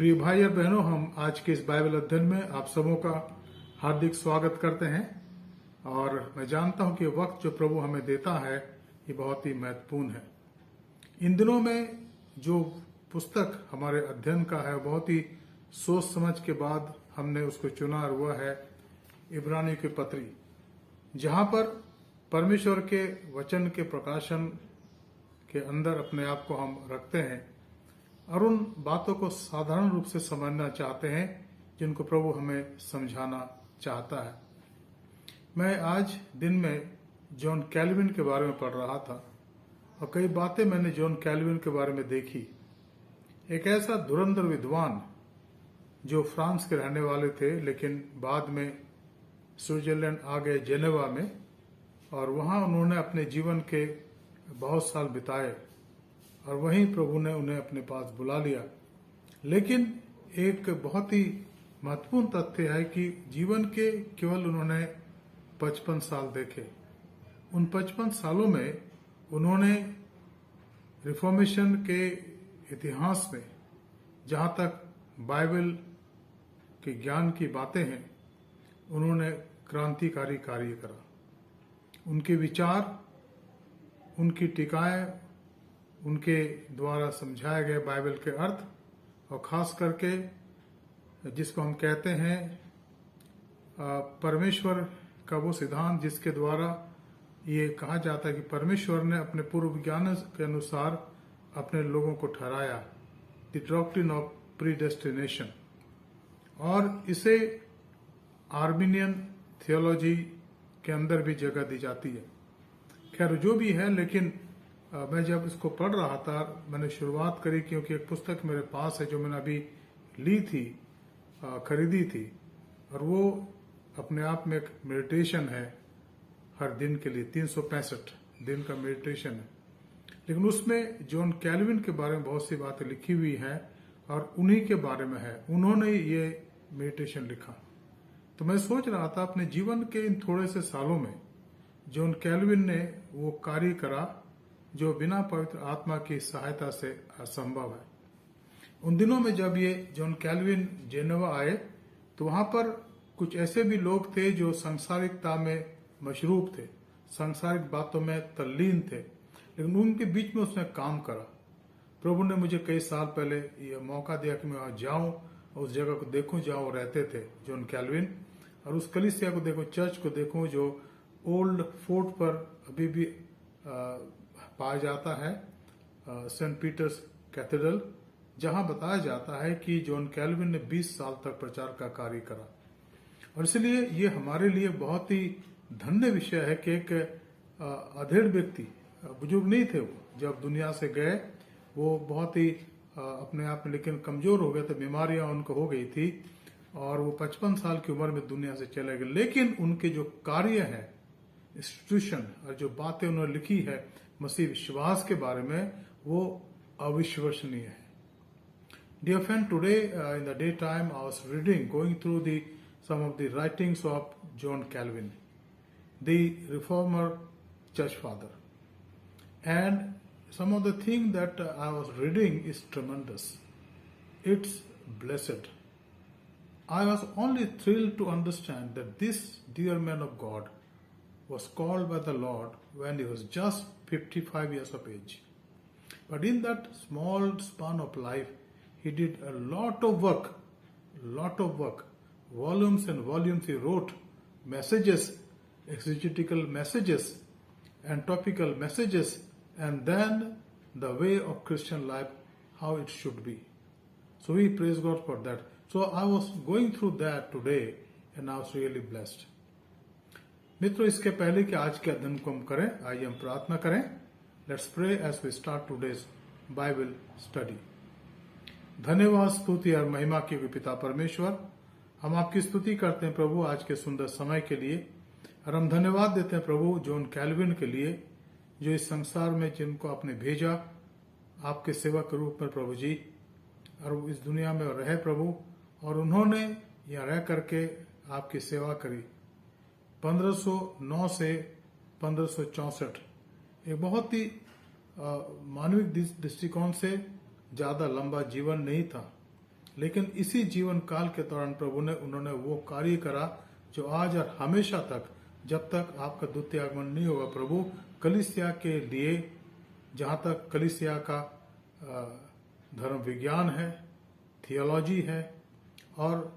प्रिय भाई और बहनों, हम आज के इस बाइबल अध्ययन में आप सबों का हार्दिक स्वागत करते हैं। और मैं जानता हूं कि वक्त जो प्रभु हमें देता है ये बहुत ही महत्वपूर्ण है। इन दिनों में जो पुस्तक हमारे अध्ययन का है बहुत ही सोच समझ के बाद हमने उसको चुना, और वह है इब्रानियों की पत्री, जहां पर परमेश्वर के वचन के प्रकाशन के अंदर अपने आप को हम रखते हैं और उन बातों को साधारण रूप से समझना चाहते हैं जिनको प्रभु हमें समझाना चाहता है। मैं आज दिन में जॉन कैल्विन के बारे में पढ़ रहा था और कई बातें मैंने जॉन कैल्विन के बारे में देखी। एक ऐसा धुरंधर विद्वान जो फ्रांस के रहने वाले थे, लेकिन बाद में स्विट्जरलैंड आ गए जेनेवा में, और वहां उन्होंने अपने जीवन के बहुत साल बिताए और वहीं प्रभु ने उन्हें अपने पास बुला लिया। लेकिन एक बहुत ही महत्वपूर्ण तथ्य है कि जीवन के केवल उन्होंने 55 साल देखे। उन 55 सालों में उन्होंने रिफॉर्मेशन के इतिहास में, जहां तक बाइबल के ज्ञान की बातें हैं, उन्होंने क्रांतिकारी कार्य करा। उनके विचार, उनकी टीकाएं, उनके द्वारा समझाए गए बाइबल के अर्थ, और खास करके जिसको हम कहते हैं परमेश्वर का वो सिद्धांत जिसके द्वारा ये कहा जाता है कि परमेश्वर ने अपने पूर्व ज्ञान के अनुसार अपने लोगों को ठहराया, द डॉक्ट्रिन ऑफ प्रीडेस्टिनेशन, और इसे आर्मीनियन थियोलॉजी के अंदर भी जगह दी जाती है। खैर जो भी है, लेकिन मैं जब इसको पढ़ रहा था मैंने शुरुआत करी, क्योंकि एक पुस्तक मेरे पास है जो मैंने अभी ली थी, खरीदी थी, और वो अपने आप में एक मेडिटेशन है हर दिन के लिए। 365 दिन का मेडिटेशन है, लेकिन उसमें जॉन कैल्विन के बारे में बहुत सी बातें लिखी हुई हैं और उन्हीं के बारे में है। उन्होंने ये मेडिटेशन लिखा। तो मैं सोच रहा था अपने जीवन के इन थोड़े से सालों में जॉन कैल्विन ने वो कार्य करा जो बिना पवित्र आत्मा की सहायता से असंभव है। उन दिनों में जब ये जॉन कैल्विन जेनेवा आए तो वहां पर कुछ ऐसे भी लोग थे जो सांसारिकता में मशरूफ थे, सांसारिक बातों में तल्लीन थे, लेकिन उनके बीच में उसने काम करा। प्रभु ने मुझे कई साल पहले यह मौका दिया कि मैं वहां जाऊं और उस जगह को देखूं जहां वो रहते थे जॉन कैल्विन, और उस कलीसिया को देखूं, चर्च को देखूं जो ओल्ड फोर्ट पर अभी भी पाया जाता है, सेंट पीटर्स कैथेड्रल, जहां बताया जाता है कि जॉन कैल्विन ने 20 साल तक प्रचार का कार्य करा। और इसलिए ये हमारे लिए बहुत ही धन्य विषय है कि एक अधेड़ व्यक्ति, बुजुर्ग नहीं थे वो, जब दुनिया से गए वो बहुत ही अपने आप में लेकिन कमजोर हो गए थे, बीमारियां उनको हो गई थी, और वो 55 साल की उम्र में दुनिया से चले गए। लेकिन उनके जो कार्य है, इंस्टीट्यूशन, और जो बातें उन्होंने लिखी है मसीह विश्वास के बारे में, वो अविश्वसनीय है। Dear friend, today in the daytime I was reading, going through some of the writings of John Calvin, the Reformer Church Father, and some of the things that I was reading is tremendous. It's blessed. I was only thrilled to understand that this dear man of God was called by the Lord when he was just 55 years of age. But in that small span of life, he did a lot of work, volumes and volumes he wrote, messages, exegetical messages and topical messages, and then the way of Christian life, how it should be. So we praise God for that. So I was going through that today and I was really blessed. मित्रों, इसके पहले कि आज के अध्ययन को हम करें, आइए हम प्रार्थना करें। Let's pray as we start today's Bible study. धन्यवाद, स्तुति और महिमा के पिता परमेश्वर, हम आपकी स्तुति करते हैं प्रभु आज के सुंदर समय के लिए, और हम धन्यवाद देते हैं प्रभु जॉन कैल्विन के लिए, जो इस संसार में जिनको आपने भेजा आपके सेवक के रूप में प्रभु जी, और इस दुनिया में रहे प्रभु, और उन्होंने यहाँ रह करके आपकी सेवा करी। 1509 से 1564, एक बहुत ही मानविक दृष्टिकोण से ज्यादा लंबा जीवन नहीं था, लेकिन इसी जीवन काल के दौरान प्रभु ने उन्होंने वो कार्य करा जो आज और हमेशा तक, जब तक आपका द्वितीय आगमन नहीं होगा, प्रभु कलीसिया के लिए, जहां तक कलीसिया का धर्म विज्ञान है, थियोलॉजी है और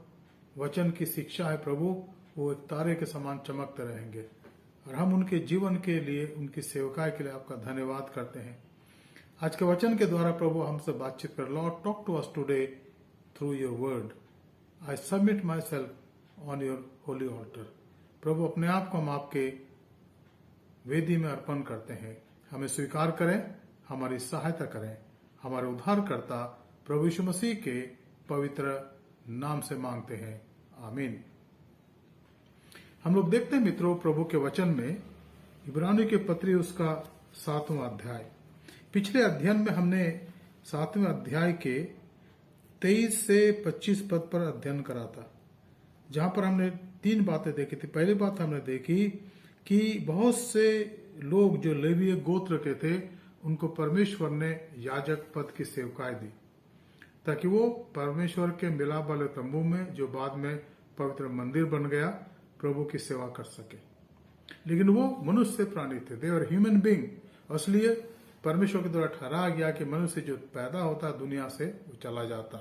वचन की शिक्षा है, प्रभु वो एक तारे के समान चमकते रहेंगे। और हम उनके जीवन के लिए, उनकी सेवकाई के लिए आपका धन्यवाद करते हैं। आज के वचन के द्वारा प्रभु हमसे बातचीत कर। Lord, talk to us today through your word. I submit my self on your holy altar. प्रभु, अपने आप को हम आपके वेदी में अर्पण करते हैं। हमें स्वीकार करें, हमारी सहायता करें। हमारे उद्धारकर्ता प्रभु यीशु मसीह के पवित्र नाम से मांगते हैं, आमीन। हम लोग देखते हैं मित्रों, प्रभु के वचन में इब्रानी के पत्री उसका 7वां अध्याय। पिछले अध्ययन में हमने 7वें अध्याय के 23 से 25 पद पर अध्ययन करा था, जहां पर हमने 3 बातें देखी थी। पहली बात हमने देखी कि बहुत से लोग जो लेवीय गोत्र के थे, उनको परमेश्वर ने याजक पद की सेवकाई दी, ताकि वो परमेश्वर के मिलाप वाले तंबू में, जो बाद में पवित्र मंदिर बन गया, प्रभु की सेवा कर सके। लेकिन वो मनुष्य प्राणी थे, दे वर ह्यूमन बीइंग। इसलिए परमेश्वर के द्वारा ठहराया गया कि मनुष्य जो पैदा होता है दुनिया से, वो चला जाता।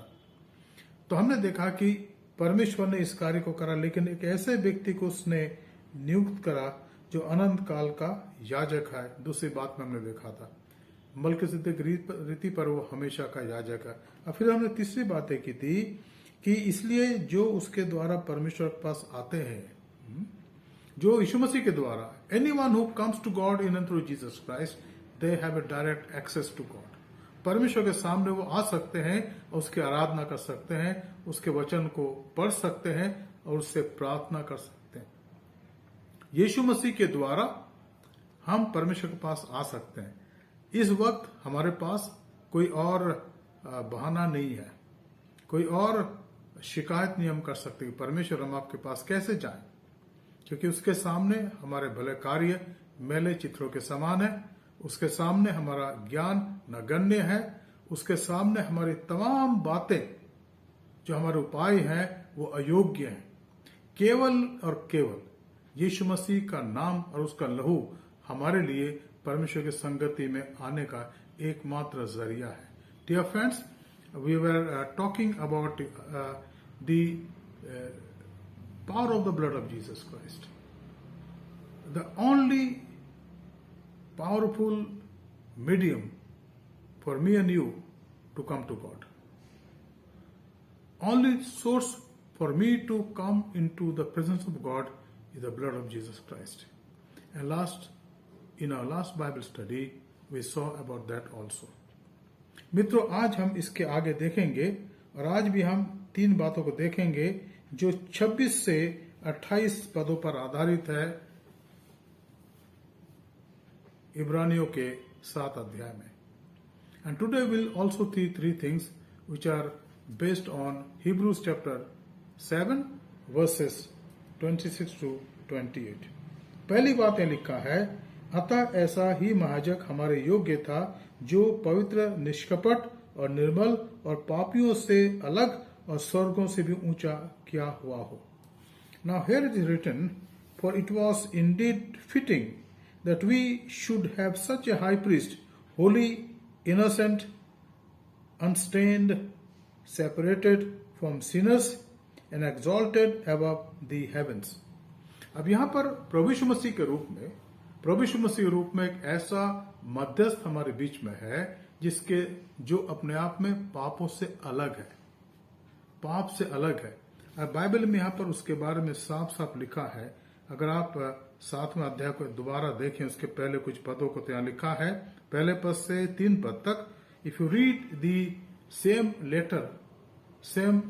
तो हमने देखा कि परमेश्वर ने इस कार्य को करा, लेकिन एक ऐसे व्यक्ति को उसने नियुक्त करा जो अनंत काल का याजक है। दूसरी बात में हमने देखा था मलकीसेदेक रीति पर वो हमेशा का याजक है। और फिर हमने तीसरी बातें की थी कि इसलिए जो उसके द्वारा परमेश्वर के पास आते हैं, जो यीशु मसीह के द्वारा, anyone who comes to God in and through Jesus Christ, they have a direct access to God. परमेश्वर के सामने वो आ सकते हैं और उसकी आराधना कर सकते हैं, उसके वचन को पढ़ सकते हैं और उससे प्रार्थना कर सकते हैं। यीशु मसीह के द्वारा हम परमेश्वर के पास आ सकते हैं। इस वक्त हमारे पास कोई और बहाना नहीं है, कोई और शिकायत नहीं हम कर सकते कि परमेश्वर हम आपके पास कैसे जाएं, क्योंकि उसके सामने हमारे भले कार्य मैले चित्रों के समान है, उसके सामने हमारा ज्ञान नगण्य है, उसके सामने हमारी तमाम बातें, जो हमारे उपाय हैं, वो अयोग्य हैं। केवल और केवल यीशु मसीह का नाम और उसका लहू हमारे लिए परमेश्वर की संगति में आने का एकमात्र जरिया है। Dear friends, we were talking about the power of the blood of Jesus Christ, the only powerful medium for me and you to come to God, only source for me to come into the presence of God is the blood of Jesus Christ. And in our last Bible study we saw about that also. मित्रों, आज हम इसके आगे देखेंगे और आज भी हम 3 बातों को देखेंगे जो 26 से 28 पदों पर आधारित है इब्रानियों के 7 अध्याय में। And today will also see 3 things which are based on Hebrews chapter 7 verses 26 to 28. पहली बात यह लिखा है, अतः ऐसा ही महायाजक हमारे योग्य था, जो पवित्र, निष्कपट और निर्मल और पापियों से अलग और स्वर्गों से भी ऊंचा किया हुआ हो। Now here it is written, for it was indeed fitting that we should have such a high priest, holy, innocent, unstained, separated from sinners and exalted above the heavens. अब यहाँ पर प्रभु यीशु मसीह के रूप में, प्रभु यीशु मसीह के रूप में एक ऐसा मध्यस्थ हमारे बीच में है जिसके, जो अपने आप में पापों से अलग है, पाप से अलग है। अब बाइबल में यहाँ पर उसके बारे में साफ साफ लिखा है। अगर आप 7वें अध्याय को दोबारा देखें, उसके पहले कुछ पदों को तो यहाँ लिखा है, पहले पद से 3 पद तक, if you read the same letter, same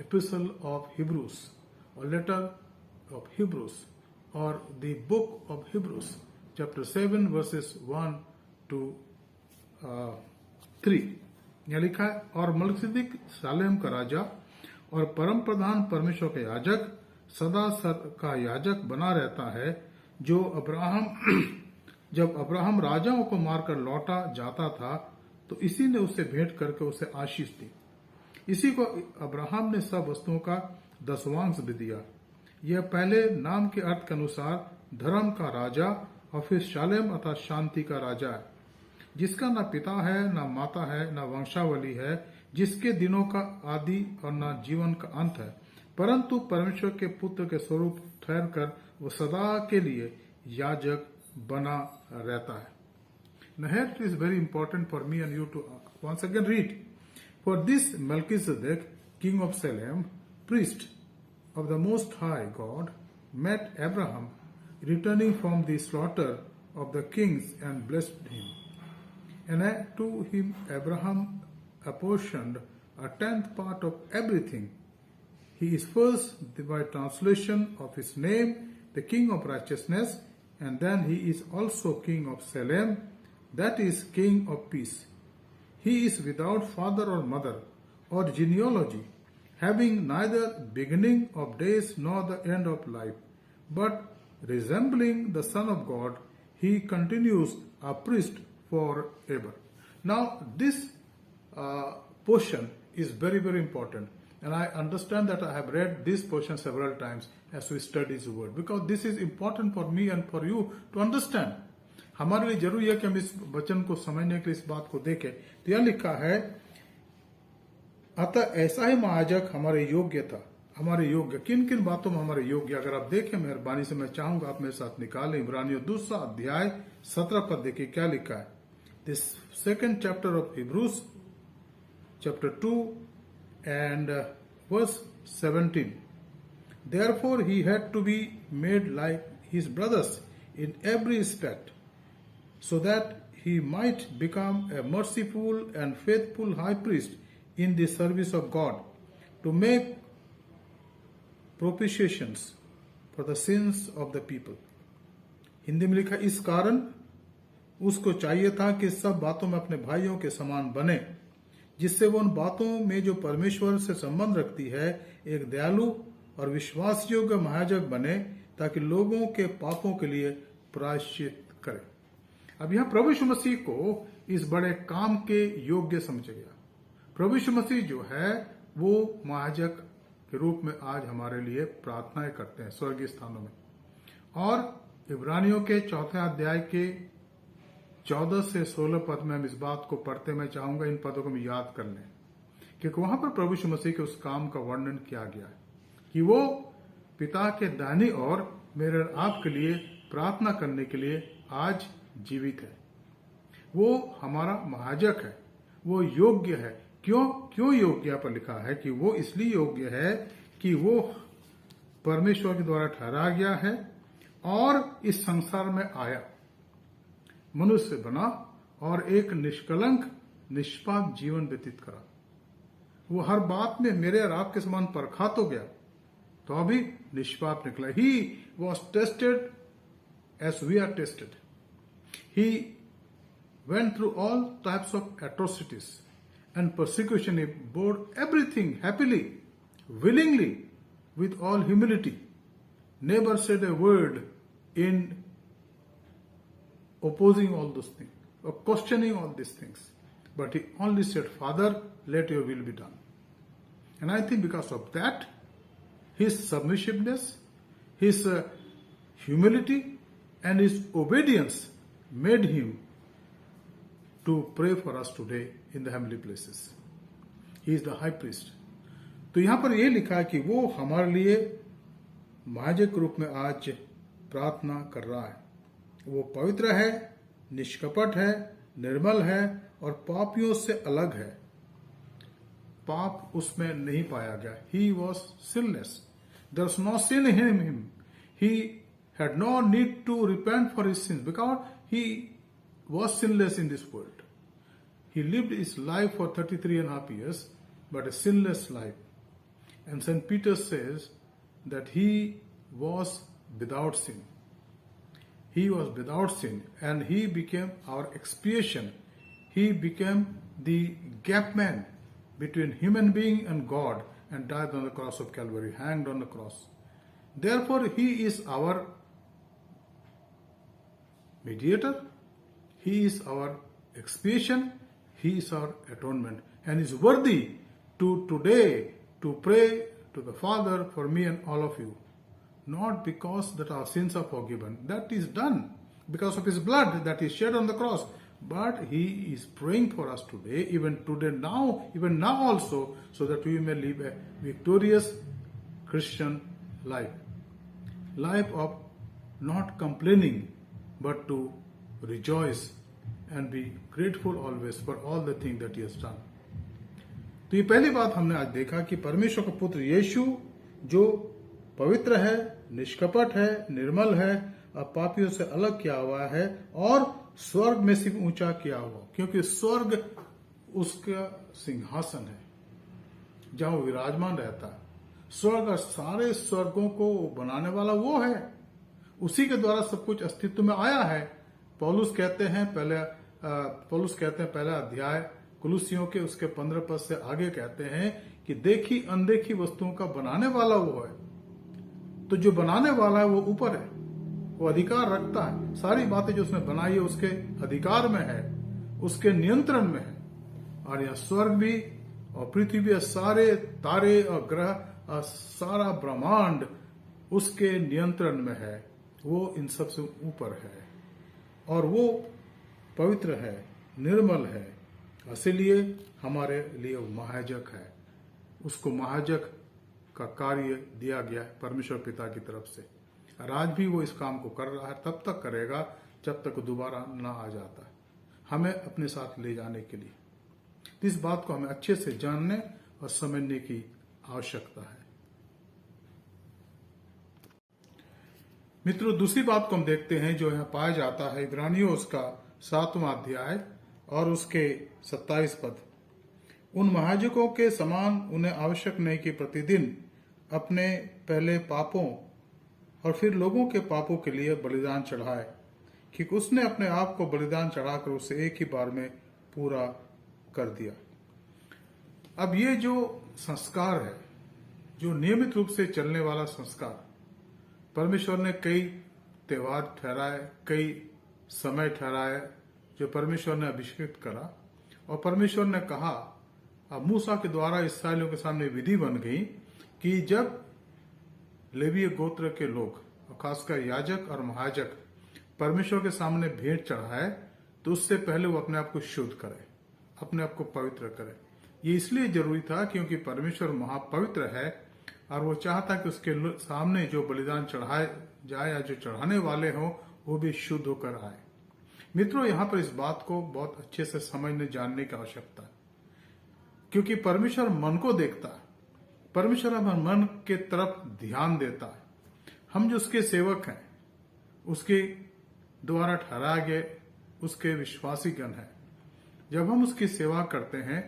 epistle of Hebrews और लेटर ऑफ हिब्रूस और the book of Hebrews chapter 7 verses 1 to 3, यहाँ लिखा है, और मलकीसेदेक सालेम का राजा और परम प्रधान परमेश्वर का याजक सदा का याजक बना रहता है, जो जब अब्राहम राजाओं को मारकर लौटा जाता था, तो इसी ने उसे भेंट करके उसे आशीष दी। इसी को अब्राहम ने सब वस्तुओं का दसवांश भी दिया। यह पहले नाम के अर्थ के अनुसार धर्म का राजा और फिर शालेम अर्थात शांति का राजा है, जिसका न पिता है, न माता है, न वंशावली है, जिसके दिनों का आदि और न जीवन का अंत है, परंतु परमेश्वर के पुत्र के स्वरूप ठहर कर वो सदा के लिए याजक बना रहता है। Now here it is very important for me and you to once again read. For this Melchizedek, king of Salem, priest of the Most High God, met Abraham returning from the slaughter of the kings and blessed him. And to him Abraham apportioned a 10th part of everything. He is first by translation of his name, the King of Righteousness, and then he is also King of Salem, that is King of Peace. He is without father or mother or genealogy, having neither beginning of days nor the end of life, but resembling the Son of God, he continues a priest forever. Now this portion is very, very important. And I understand that I have read this portion several times as we study this word, because this is important for me and for you to understand. हमारे लिए जरूरी है कि हम इस वचन को समझने के लिए इस बात को देखें। तो यह लिखा है, अतः ऐसा ही महायाजक हमारे योग्य था। हमारे योग्य किन किन बातों में हमारे योग्य, अगर आप देखें मेहरबानी से, मैं चाहूंगा आप मेरे साथ निकालें। इब्रानियों 2 अध्याय 17 पद देखिए क्या लिखा है। This second chapter of Hebrews chapter 2 and verse 17. Therefore he had to be made like his brothers in every respect, so that he might become a merciful and faithful high priest in the service of God, to make propitiations for the sins of the people. Hindi में लिखा, इस कारण उसको चाहिए था कि सब बातों में अपने भाइयों के समान बने, जिससे वो उन बातों में जो परमेश्वर से संबंध रखती है एक दयालु और विश्वास योग्य महायाजक बने, ताकि लोगों के पापों के लिए प्रायश्चित करे। अब यहाँ प्रभु यीशु मसीह को इस बड़े काम के योग्य समझा गया। प्रभु यीशु मसीह जो है वो महायाजक के रूप में आज हमारे लिए प्रार्थनाएं करते हैं स्वर्गीय स्थानों में। और इब्रानियों के 4 अध्याय के 14 से 16 पद में हम इस बात को पढ़ते, मैं चाहूंगा इन पदों को हम याद कर लें, क्योंकि वहां पर प्रभु यीशु मसीह के उस काम का वर्णन किया गया है कि वो पिता के दाहिनी ओर मेरे आपके लिए प्रार्थना करने के लिए आज जीवित है। वो हमारा महायाजक है, वो योग्य है। क्यों योग्य पर लिखा है कि वो इसलिए योग्य है कि वो परमेश्वर के द्वारा ठहराया गया है और इस संसार में आया, मनुष्य बना और एक निष्कलंक निष्पाप जीवन व्यतीत करा। वो हर बात में मेरे और आपके समान परखा तो गया, तो अभी निष्पाप निकला। He was tested as we are tested. He went through all types of atrocities and persecution. He bore everything happily, willingly, with all humility. Never said a word in opposing all those things or questioning all these things. But he only said, Father, let your will be done. And I think because of that, his submissiveness, his humility, and his obedience made him to pray for us today in the heavenly places. He is the high priest. तो यहां पर यह लिखा है कि वो हमारे लिए महायाजक के रूप में आज प्रार्थना कर रहा है। वो पवित्र है, निष्कपट है, निर्मल है और पापियों से अलग है। पाप उसमें नहीं पाया गया। He was sinless. There was no sin in him. He had no need to repent for his sins because he was sinless in this world. He lived his life for 33.5 years, but a sinless life. And St. Peter says that he was without sin. He was without sin, and he became our expiation. He became the gap man between human being and God and died on the cross of Calvary, hanged on the cross. Therefore, he is our mediator. He is our expiation, he is our atonement, and is worthy today to pray to the Father for me and all of you. Not because that our sins are forgiven. That is done because of His blood that is shed on the cross. But He is praying for us today, even now also, so that we may live a victorious Christian life. Life of not complaining, but to rejoice and be grateful always for all the things that He has done. तो ये पहली बात हमने आज देखा कि परमेश्वर का पुत्र यीशु जो पवित्र है, निष्कपट है, निर्मल है, अब पापियों से अलग किया हुआ है और स्वर्ग में से ऊंचा किया हुआ, क्योंकि स्वर्ग उसका सिंहासन है जहां वो विराजमान रहता है। स्वर्ग और सारे स्वर्गों को बनाने वाला वो है, उसी के द्वारा सब कुछ अस्तित्व में आया है। पौलुस कहते हैं पहला अध्याय कुलुसियों के उसके 15 पद से आगे कहते हैं कि देखी अनदेखी वस्तुओं का बनाने वाला वो है। तो जो बनाने वाला है वो ऊपर है, वो अधिकार रखता है। सारी बातें जो उसने बनाई है उसके अधिकार में है, उसके नियंत्रण में है। और यह स्वर्ग भी और पृथ्वी भी, सारे तारे और ग्रह और सारा ब्रह्मांड उसके नियंत्रण में है। वो इन सब से ऊपर है और वो पवित्र है, निर्मल है। इसीलिए हमारे लिए वो महायाजक है। उसको महायाजक का कार्य दिया गया है परमेश्वर पिता की तरफ से। और आज भी वो इस काम को कर रहा है, तब तक करेगा जब तक दोबारा ना आ जाता है हमें अपने साथ ले जाने के लिए। इस बात को हमें अच्छे से जानने और समझने की आवश्यकता है। मित्रों, दूसरी बात को हम देखते हैं जो यहाँ पाया जाता है इब्रानियों उसका 7वां अध्याय और उसके 27 पद। उन महायाजकों के समान उन्हें आवश्यक नहीं कि प्रतिदिन अपने पहले पापों और फिर लोगों के पापों के लिए बलिदान चढ़ाए, कि उसने अपने आप को बलिदान चढ़ाकर उसे एक ही बार में पूरा कर दिया। अब ये जो संस्कार है, जो नियमित रूप से चलने वाला संस्कार, परमेश्वर ने कई त्योहार ठहराए, कई समय ठहराए जो परमेश्वर ने अभिषेक करा। और परमेश्वर ने कहा, अब मूसा के द्वारा इस्राएलियों के सामने विधि बन गई कि जब लेवीय गोत्र के लोग और खासकर याजक और महायाजक परमेश्वर के सामने भेंट चढ़ाए तो उससे पहले वो अपने आप को शुद्ध करे, अपने आप को पवित्र करे। ये इसलिए जरूरी था क्योंकि परमेश्वर महापवित्र है और वो चाहता कि उसके सामने जो बलिदान चढ़ाए जाए या जो चढ़ाने वाले हों वो भी शुद्ध होकर आए। मित्रों, यहाँ पर इस बात को बहुत अच्छे से समझने जानने की आवश्यकता है, क्योंकि परमेश्वर मन को देखता है। परमेश्वर हमारे मन के तरफ ध्यान देता है। हम जो उसके सेवक हैं, उसके द्वारा ठहराए गए उसके विश्वासी गण हैं। जब हम उसकी सेवा करते हैं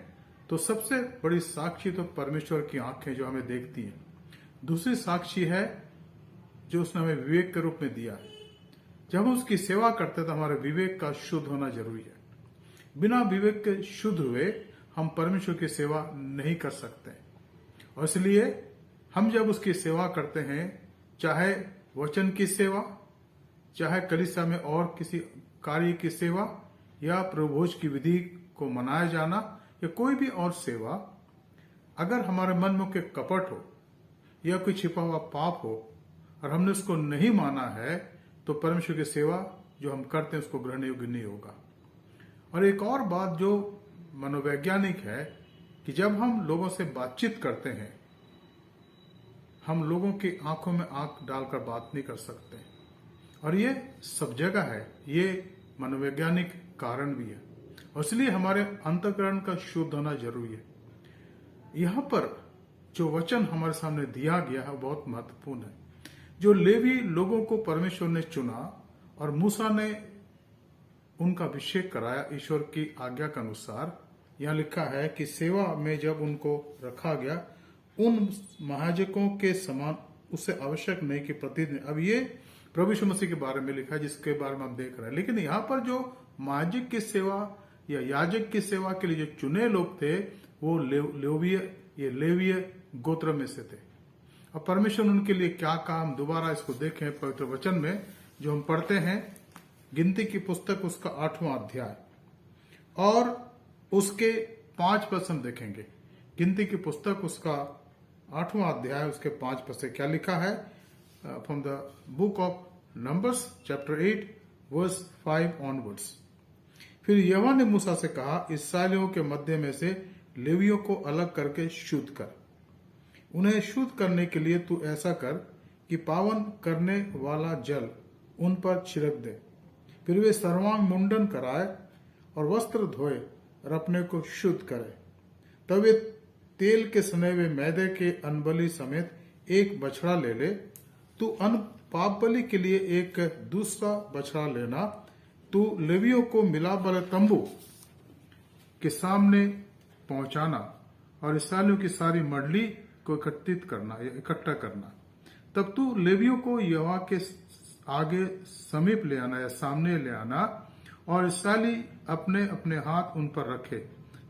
तो सबसे बड़ी साक्षी तो परमेश्वर की आंखें जो हमें देखती हैं। दूसरी साक्षी है जो उसने हमें विवेक के रूप में दिया है। जब हम उसकी सेवा करते हैं तो हमारे विवेक का शुद्ध होना जरूरी है। बिना विवेक के शुद्ध हुए हम परमेश्वर की सेवा नहीं कर सकते। और इसलिए हम जब उसकी सेवा करते हैं, चाहे वचन की सेवा, चाहे कलीसिया में और किसी कार्य की सेवा या प्रभुभोज की विधि को मनाया जाना या कोई भी और सेवा, अगर हमारे मन में कोई कपट हो या कोई छिपा हुआ पाप हो और हमने उसको नहीं माना है तो परमेश्वर की सेवा जो हम करते हैं उसको ग्रहण योग्य नहीं होगा। और एक और बात जो मनोवैज्ञानिक है कि जब हम लोगों से बातचीत करते हैं, हम लोगों की आंखों में आंख डालकर बात नहीं कर सकते। और ये सब जगह है, ये मनोवैज्ञानिक कारण भी है। और इसलिए हमारे अंतःकरण का शुद्ध होना जरूरी है। यहाँ पर जो वचन हमारे सामने दिया गया है बहुत महत्वपूर्ण है। जो लेवी लोगों को परमेश्वर ने चुना और मूसा ने उनका अभिषेक कराया ईश्वर की आज्ञा के अनुसार, यहाँ लिखा है कि सेवा में जब उनको रखा गया, उन महायाजकों के समान उससे आवश्यक नहीं कि प्रतिदिन। अब ये प्रभु यीशु मसीह के बारे में लिखा है जिसके बारे में हम देख रहे हैं। लेकिन यहाँ पर जो महायाजक की सेवा या याजक की सेवा के लिए जो चुने लोग थे वो लेवीय गोत्र में से थे। और परमेश्वर ने उनके लिए क्या कहा, हम दोबारा इसको देखें पवित्र वचन में जो हम पढ़ते हैं गिनती की पुस्तक उसका 8वां अध्याय और उसके 5 पद हम देखेंगे गिनती की पुस्तक उसका 8वां अध्याय उसके 5 पद से क्या लिखा है? From the book of Numbers chapter 8 verse 5 onwards. फिर यहोवा ने मूसा से कहा, इस्राएलियों के मध्य में से लेवियों को अलग करके शुद्ध कर। उन्हें शुद्ध करने के लिए तू ऐसा कर कि पावन करने वाला जल उन पर छिड़क दे। फिर वे सर्वांग मुंडन कराए और वस्त्र धोए और अपने को शुद्ध करे। तब वे तेल के सने हुए मैदे के अनबलि समेत एक बछड़ा ले ले। तू पाप बलि के लिए एक दूसरा बछड़ा लेना। तू लेवियों को मिलाप वाले तंबू के सामने पहुंचाना और इस्राएलियों की सारी मंडली को इकट्ठा करना। तब तू लेवियों को यहोवा के आगे समीप ले आना या सामने ले आना और इस्राएली अपने अपने हाथ उन पर रखे।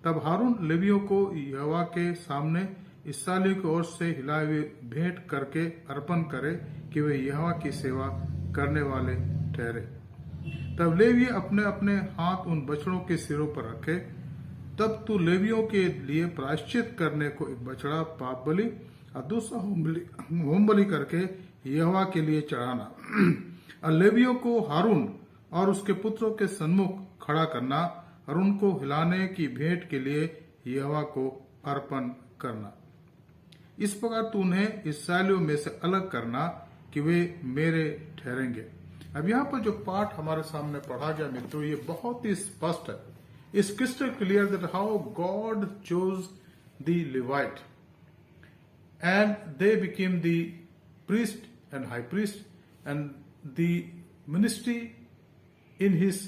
तब हारून लेवियों को यहोवा के सामने इस्राएलियों की ओर से हिलाए हुए भेंट करके अर्पण करे कि वे यहोवा की सेवा करने वाले ठहरे। तब लेवी अपने अपने हाथ उन बछड़ों के सिरों पर रखे। तब तू लेवियों के लिए प्रायश्चित करने को एक बछड़ा पाप बलि और दूसरा होम बलि करके यहोवा के लिए चढ़ाना। और लेवियों को हारून और उसके पुत्रों के सन्मुख खड़ा करना और उनको हिलाने की भेंट के लिए यहोवा को अर्पण करना। इस प्रकार तू उन्हें इस्राएलियों में से अलग करना कि वे मेरे ठहरेंगे। अब यहाँ पर जो पाठ हमारे सामने पढ़ा गया मित्रों, ये बहुत ही स्पष्ट है। It's crystal clear that how God chose the Levite and they became the priest and high priest, and the ministry in his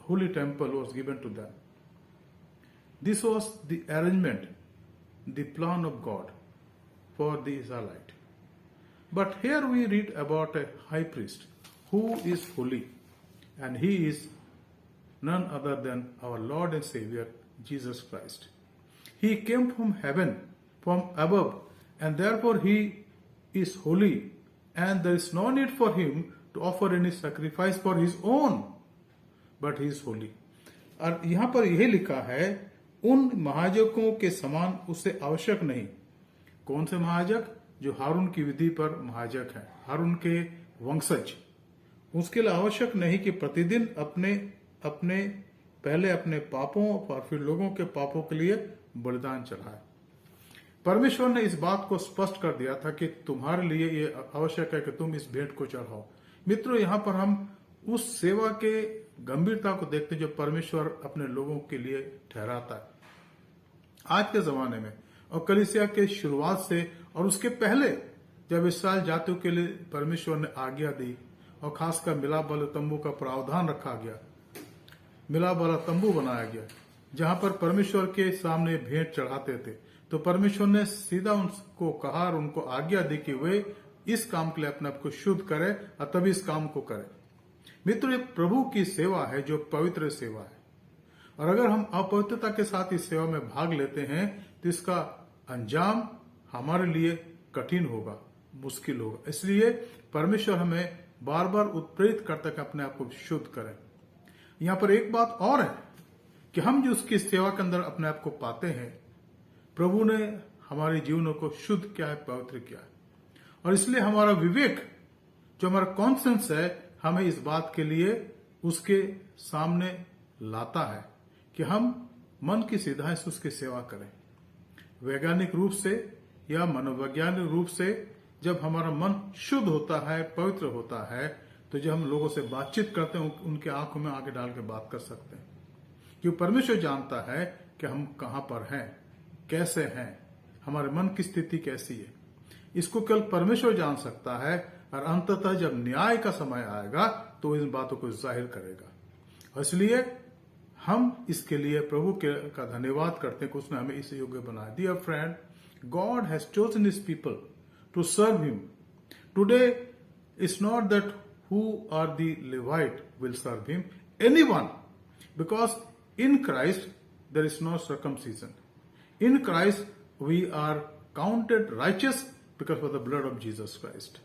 holy temple was given to them. This was the arrangement, the plan of God for the Israelite. But here we read about a high priest who is holy, and he is none other than our Lord and Savior Jesus Christ. He came from heaven, from above, and therefore he is holy, and there is no need for him to offer any sacrifice for his own, but he is holy. और यहां पर यह लिखा है, उन महायाजकों के समान उससे आवश्यक नहीं। कौन से महायाजक? जो हारून की विधि पर महायाजक है, हारून के वंशज। उसके लिए आवश्यक नहीं कि प्रतिदिन पहले अपने पापों और फिर लोगों के पापों के लिए बलिदान चढ़ाए। परमेश्वर ने इस बात को स्पष्ट कर दिया था कि तुम्हारे लिए ये आवश्यक है कि तुम इस भेंट को चढ़ाओ। मित्रों, यहाँ पर हम उस सेवा के गंभीरता को देखते हैं जो परमेश्वर अपने लोगों के लिए ठहराता है। आज के जमाने में और कलीसिया के शुरुआत से और उसके पहले जब इस्राएल जातियों के लिए परमेश्वर ने आज्ञा दी और खासकर मिलाप वाले तंबू का प्रावधान रखा गया, मिलाप वाला तंबू बनाया गया जहां पर परमेश्वर के सामने भेंट चढ़ाते थे, तो परमेश्वर ने सीधा उनको कहा और उनको आज्ञा दी कि वे इस काम के लिए अपने आप को शुद्ध करें और तभी इस काम को करें। मित्र, ये प्रभु की सेवा है जो पवित्र सेवा है, और अगर हम अपवित्रता के साथ इस सेवा में भाग लेते हैं तो इसका अंजाम हमारे लिए कठिन होगा, मुश्किल होगा। इसलिए परमेश्वर हमें बार बार उत्प्रेरित करता है कि अपने आप को शुद्ध करें। यहां पर एक बात और है कि हम जो उसकी सेवा के अंदर अपने आप को पाते हैं, प्रभु ने हमारे जीवनों को शुद्ध किया है, पवित्र किया है, और इसलिए हमारा विवेक, जो हमारा कॉन्सेंस है, हमें इस बात के लिए उसके सामने लाता है कि हम मन की सीधाई से उसकी सेवा करें। वैज्ञानिक रूप से या मनोवैज्ञानिक रूप से जब हमारा मन शुद्ध होता है, पवित्र होता है, तो जब हम लोगों से बातचीत करते हैं उनके आंखों में आगे डाल के बात कर सकते हैं, क्योंकि परमेश्वर जानता है कि हम कहां पर हैं, कैसे हैं, हमारे मन की स्थिति कैसी है। इसको केवल परमेश्वर जान सकता है, और अंततः जब न्याय का समय आएगा तो इन बातों को जाहिर करेगा। और इसलिए हम इसके लिए प्रभु का धन्यवाद करते हैं कि उसने हमें इस योग्य बनाया। Dear friend, God has chosen his people to serve him. Today it's not that who are the Levite will serve him, anyone, because in Christ there is no circumcision. In Christ we are counted righteous because of the blood of Jesus Christ.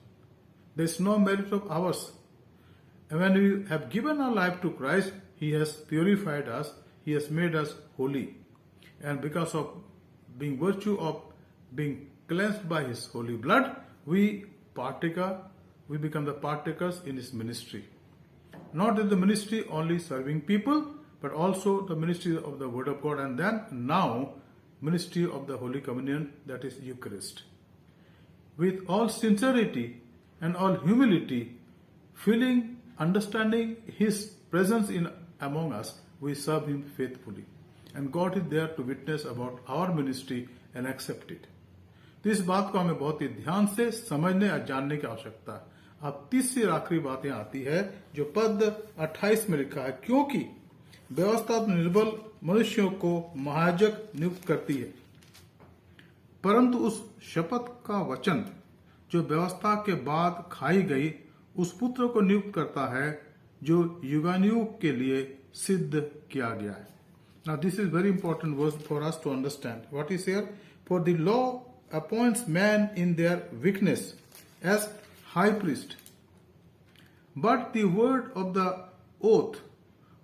There is no merit of ours. And when we have given our life to Christ, he has purified us, he has made us holy. and because of being virtue of being cleansed by his holy blood, we become the partakers in his ministry. Not in the ministry only serving people, but also the ministry of the Word of God, and then now ministry of the Holy Communion, that is Eucharist. With all sincerity and all humility, feeling, understanding his presence among us, we serve him faithfully. And God is there to witness about our ministry and accept it. तो इस बात को हमें बहुत ही ध्यान से समझने और जानने की आवश्यकता है। अब तीसरी आखिरी बातें आती है जो पद 28 में लिखा है, क्योंकि व्यवस्था निर्बल मनुष्यों को महायाजक नियुक्त करती है, परंतु उस शपथ का वचन जो व्यवस्था के बाद खाई गई उस पुत्र को नियुक्त करता है जो युगानुयुग के लिए सिद्ध किया गया है। Now this is very important verse for us to understand. What is here? For the law appoints man in their weakness as high priest. But the word of the oath,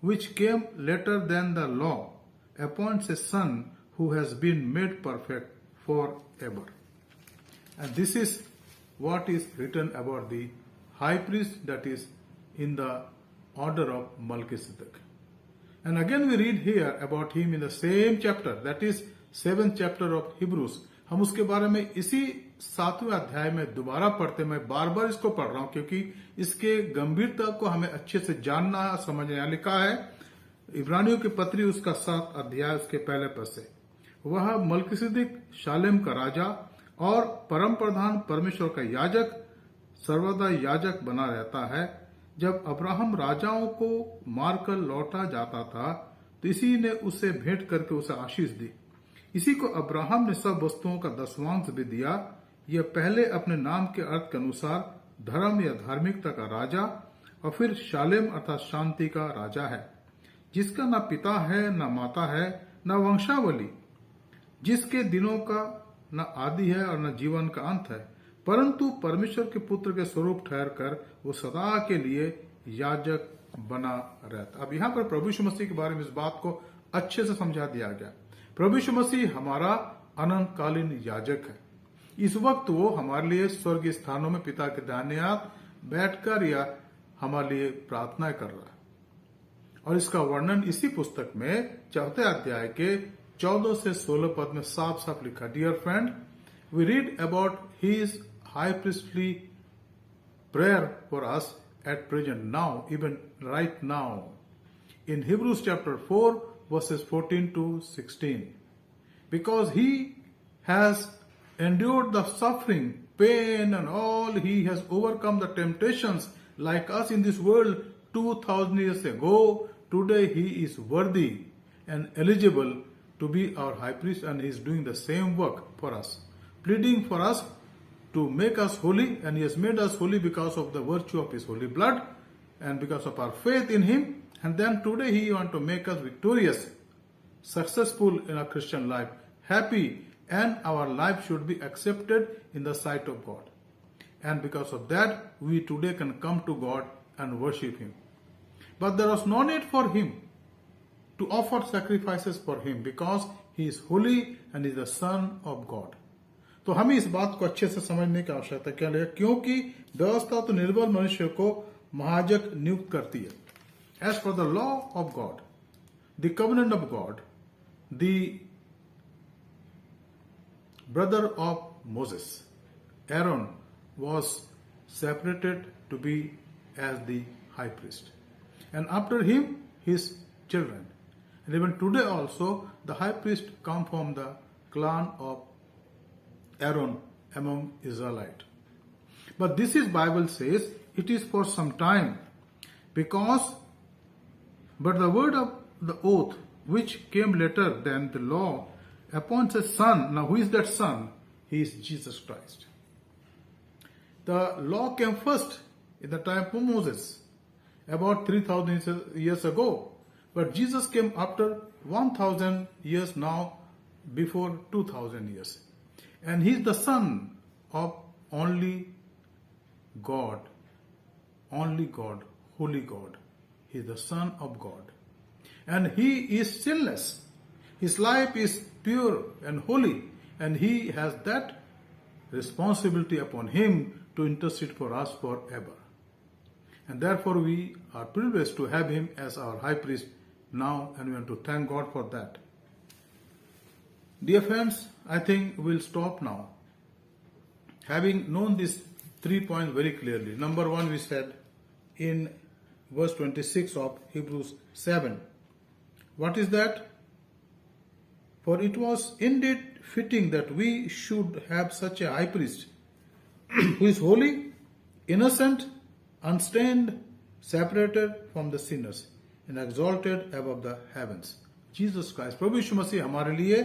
which came later than the law, appoints a son who has been made perfect forever. And this is what is written about the high priest, that is in the order of Melchizedek. And again we read here about him in the same chapter, that is 7th chapter of Hebrews. हम उसके बारे में इसी 7वें अध्याय में दोबारा पढ़ते, मैं बार बार इसको पढ़ रहा हूं क्योंकि इसके गंभीरता को हमें अच्छे से जानना समझना। लिखा है इब्रानियों की पत्री उसका 7 अध्याय उसके पहले पद से, वह मलकिसिदिक शालेम का राजा और परम प्रधान परमेश्वर का याजक सर्वदा याजक बना रहता है। जब अब्राहम राजाओं को मारकर लौटा जाता था तो इसी ने उसे भेंट करके उसे आशीष दी। इसी को अब्राहम ने सब वस्तुओं का दसवांश भी दिया। यह पहले अपने नाम के अर्थ के अनुसार धर्म या धार्मिकता का राजा और फिर शालेम अर्थात शांति का राजा है, जिसका न पिता है न माता है न वंशावली, जिसके दिनों का न आदि है और न जीवन का अंत है, परंतु परमेश्वर के पुत्र के स्वरूप ठहर कर वो सदा के लिए याजक बना रहता। अब यहाँ पर प्रभु यीशु मसीह के बारे में इस बात को अच्छे से समझा दिया गया। प्रभु यीशु मसीह हमारा अनंतकालीन याजक है। इस वक्त वो हमारे लिए स्वर्गीय स्थानों में पिता के दाहिने हाथ बैठकर या हमारे लिए प्रार्थना कर रहा है। और इसका वर्णन इसी पुस्तक में 4थे अध्याय के 14 से 16 पद में साफ साफ लिखा। Dear friend, we read about his high priestly prayer for us at present now, even right now, in Hebrews chapter 4 verses 14 to 16. Because he has endured the suffering, pain and all, he has overcome the temptations like us in this world 2000 years ago. Today he is worthy and eligible to be our high priest, and he is doing the same work for us, pleading for us to make us holy, and he has made us holy because of the virtue of his holy blood and because of our faith in him. And then today he wants to make us victorious, successful in our Christian life, happy, and our life should be accepted in the sight of God. And because of that, we today can come to God and worship him. But there was no need for him to offer sacrifices for him because he is holy and is the Son of God. तो हमें इस बात को अच्छे से समझने की आवश्यकता क्या है, क्योंकि व्यवस्था तो निर्बल मनुष्य को महायाजक नियुक्त करती है। As for the law of God, the covenant of God, the brother of Moses Aaron was separated to be as the high priest, and after him his children, and even today also the high priest come from the clan of Aaron among Israelite. But this is Bible says it is for some time, because but the word of the oath which came later than the law appoints a son. Now who is that son? He is Jesus Christ. The law came first in the time of Moses, about 3000 years ago, but Jesus came after 1000 years now, before 2000 years. And he is the Son of only God, holy God. He is the Son of God. And he is sinless. His life is pure and holy, and he has that responsibility upon him to intercede for us forever. And therefore we are privileged to have him as our high priest now, and we want to thank God for that. Dear friends, I think we'll stop now. Having known these 3 points very clearly. Number 1, we said in verse 26 of Hebrews 7. What is that? For it was indeed fitting that we should have such a high priest who is holy, innocent, unstained, separated from the sinners, and exalted above the heavens. Jesus Christ, प्रभु यीशु मसीह हमारे लिए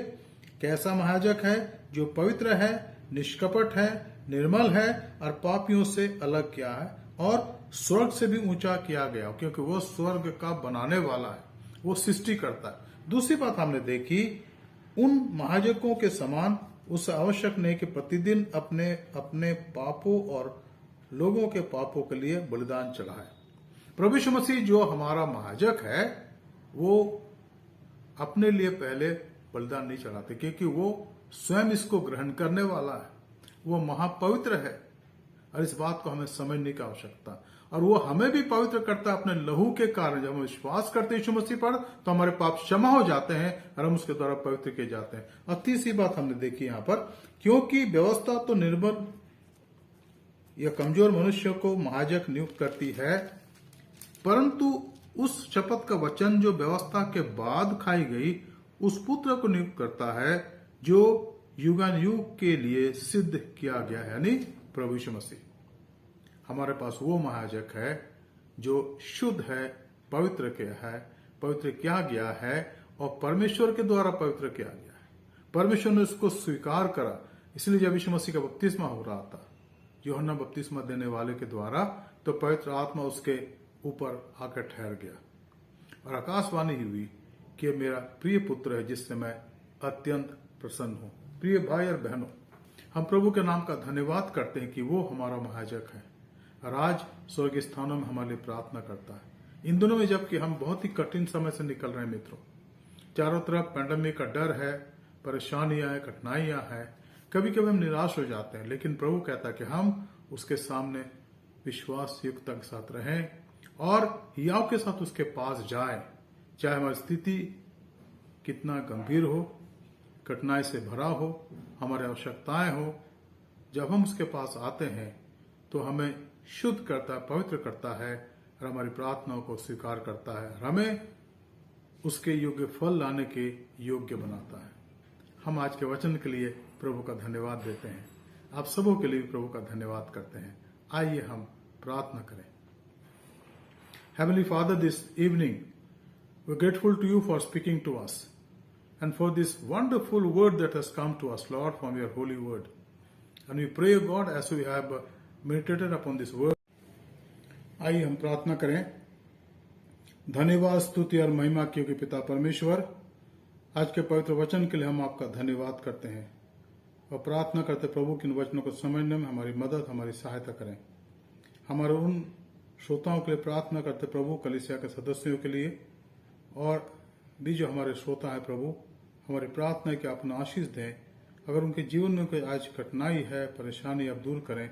कैसा महायाजक है जो पवित्र है, निष्कपट है, निर्मल है और पापियों से अलग किया है और स्वर्ग से भी ऊंचा किया गया, क्योंकि वो स्वर्ग का बनाने वाला है, वो सृष्टि करता है। दूसरी बात हमने देखी, उन महायाजकों के समान उसे आवश्यक नहीं कि प्रतिदिन अपने अपने पापों और लोगों के पापों के लिए बलिदान चढ़ाए। प्रभु यीशु मसीह जो हमारा महायाजक है वो अपने लिए पहले बलिदान नहीं चढ़ाते, क्योंकि वो स्वयं इसको ग्रहण करने वाला है, वो महापवित्र है और इस बात को हमें समझने की आवश्यकता। और वो हमें भी पवित्र करता है अपने लहू के कारण। जब हम विश्वास करते हैं यीशु मसीह पर तो हमारे पाप क्षमा हो जाते हैं और हम उसके द्वारा पवित्र किए जाते हैं। और तीसरी बात हमने देखी यहाँ पर, क्योंकि व्यवस्था तो निर्बल या कमजोर मनुष्य को महायाजक नियुक्त करती है, परंतु उस शपथ का वचन जो व्यवस्था के बाद खाई गई उस पुत्र को नियुक्त करता है जो युगानुयुग के लिए सिद्ध किया गया है, यानी प्रभु यीशु मसीह। हमारे पास वो महायाजक है जो शुद्ध है, पवित्र किया गया है और परमेश्वर के द्वारा पवित्र किया गया है। परमेश्वर ने उसको स्वीकार करा, इसलिए जब यीशु मसीह का बपतिस्मा हो रहा था यूहन्ना बपतिस्मा देने वाले के द्वारा, तो पवित्र आत्मा उसके ऊपर आकर ठहर गया और आकाशवाणी हुई कि मेरा प्रिय पुत्र है जिससे मैं अत्यंत प्रसन्न हूं। प्रिय भाई और बहनों, हम प्रभु के नाम का धन्यवाद करते हैं कि वो हमारा महायाजक है और आज स्वर्गीय स्थानों में हमारे लिए प्रार्थना करता है। इन दिनों में जबकि हम बहुत ही कठिन समय से निकल रहे हैं मित्रों, चारों तरफ पैंडेमिक का डर है, परेशानियां है, कठिनाइयां हैं, कभी कभी हम निराश हो जाते हैं, लेकिन प्रभु कहता है कि हम उसके सामने विश्वास युक्ता के साथ रहें और हियाव के साथ उसके पास जाएं, चाहे हमारी स्थिति कितना गंभीर हो, कठिनाई से भरा हो, हमारी आवश्यकताएं हो। जब हम उसके पास आते हैं तो हमें शुद्ध करता है, पवित्र करता है और हमारी प्रार्थनाओं को स्वीकार करता है, हमें उसके योग्य फल लाने के योग्य बनाता है। हम आज के वचन के लिए प्रभु का धन्यवाद देते हैं। आप सबों के लिए प्रभु का धन्यवाद करते हैं। आइए हम प्रार्थना करें। Heavenly Father, this evening we're grateful to you for speaking to us and for this wonderful word that has come to us, Lord, from your holy word. And we pray, God, as we have meditated upon this word, आइए हम प्रार्थना करें। धन्यवाद, स्तुति और महिमा क्योंकि पिता परमेश्वर, आज के पवित्र वचन के लिए हम आपका धन्यवाद करते हैं और प्रार्थना करते प्रभु कि इन वचनों को समझने में हमारी मदद, हमारी सहायता करें। हमारे उन श्रोताओं के लिए प्रार्थना करते प्रभु, कलीसिया के सदस्यों के लिए और भी जो हमारे श्रोता है प्रभु, हमारी प्रार्थना है कि आप अपना आशीष दें। अगर उनके जीवन में कोई आज कठिनाई है, परेशानी, आप दूर करें,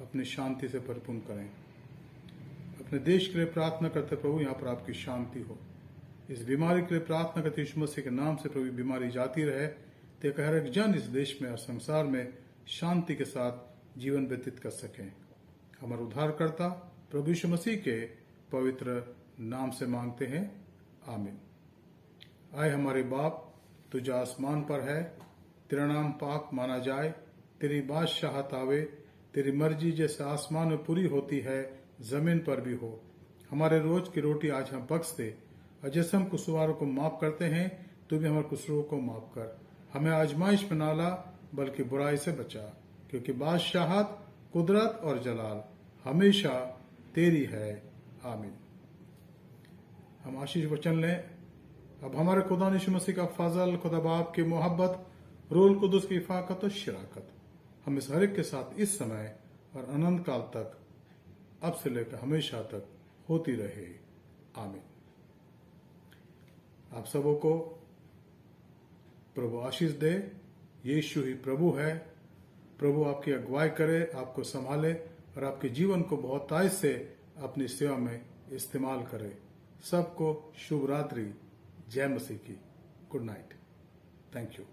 अपनी शांति से परिपूर्ण करें। अपने देश के लिए प्रार्थना करते प्रभु, यहाँ पर आपकी शांति हो। इस बीमारी के लिए प्रार्थना करते यीशु मसीह के नाम से प्रभु, बीमारी जाती रहे, ताकि हर एक जन इस देश में और संसार में शांति के साथ जीवन व्यतीत कर सकें। हमारे उद्धारकर्ता प्रभु यीशु मसीह के पवित्र नाम से मांगते हैं, आमीन। आए हमारे बाप, तुझ आसमान पर है, तेरा नाम पाक माना जाए, तेरी बादशाहत आवे, तेरी मर्जी जैसे आसमान में पूरी होती है जमीन पर भी हो। हमारे रोज की रोटी आज हम बख्श दे, और जैसे हम कुसवारों को माफ करते हैं तू भी हमारे कुसरों को माफ कर। हमें आजमाइश में ना ला बल्कि बुराई से बचा, क्योंकि बादशाहत, कुदरत और जलाल हमेशा तेरी है, आमीन। हम आशीष वचन लें। अब हमारे खुदा यीशु मसीह का फजल, खुदा बाप की मोहब्बत, रूहुल कुदुस की इफाकत और शिराकत हम इस हर एक के साथ इस समय और अनंत काल तक, अब से लेकर हमेशा तक होती रहे, आमीन। आप सबों को प्रभु आशीष दे। यीशु ही प्रभु है। प्रभु आपकी अगुवाई करे, आपको संभाले और आपके जीवन को बहुतायत से अपनी सेवा में इस्तेमाल करे। सबको शुभ रात्रि। जय मसीह की। Good night. Thank you.